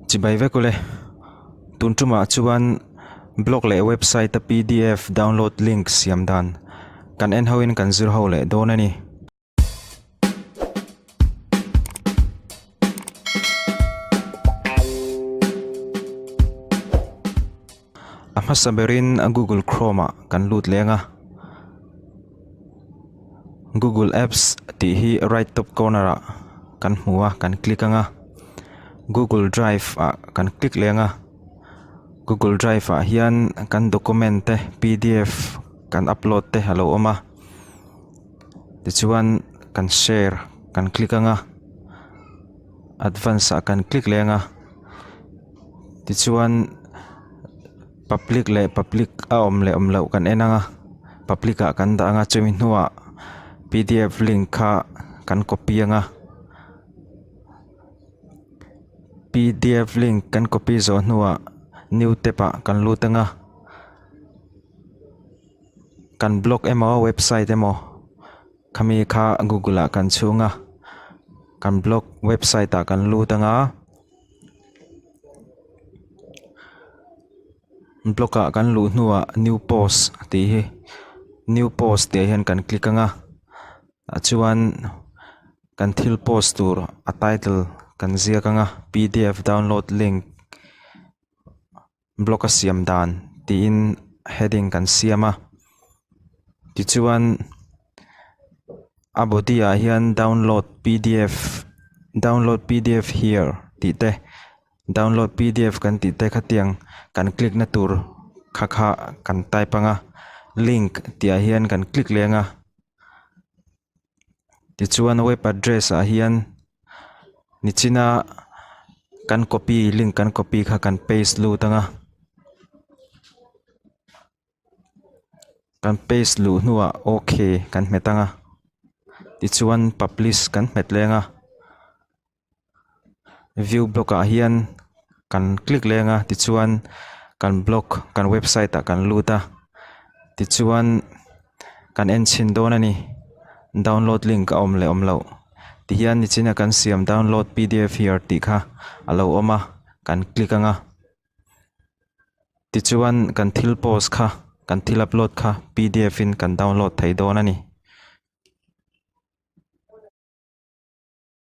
Chỉ bay về cô lệ tuần trưa mà chuan blog lệ website ta PDF download link siam dan kan en hoin kan zur ho lệ do nani ama saberin a Google Chrome kan lut lenga Google Apps ti hi right top corner kan hmuwa kan click anga Google Drive kan click lenga Google Drive hian kan document te PDF kan upload te halo oma tichuan kan share kan click anga advance kan click lenga tichuan public om le om lo kan enanga public kan da anga chemin huwa PDF link kan copy anga PDF link kan copy zo nuwa new tepa kan lutanga kan blog emo website emo kami kha Google kan chunga kan blog website kan lutanga blog kan lu nuwa new post ti new post te hian kan click anga chuan kan thil post tur a title kan ziak anga PDF download link blog a siam dan tin heading kan siama tichuan a body a hian download PDF here ti te download PDF kan ti te khatiang kan click na tur kha kan type anga link ti a hian kan click lenga tichuan web address a hian nichina kan copy link kan copy kha kan paste lu tanga kan paste lu nuwa okay kan metanga tichuan publish kan met lenga view blog a hian kan click lenga tichuan kan blog kan website kan luta tichuan kan enchin donani download link om le om lo ti hian nichina kan siam download PDF here ti kha alo oma kan click anga tichuan kan thil post kha kan thil upload kha PDF in kan download thei donani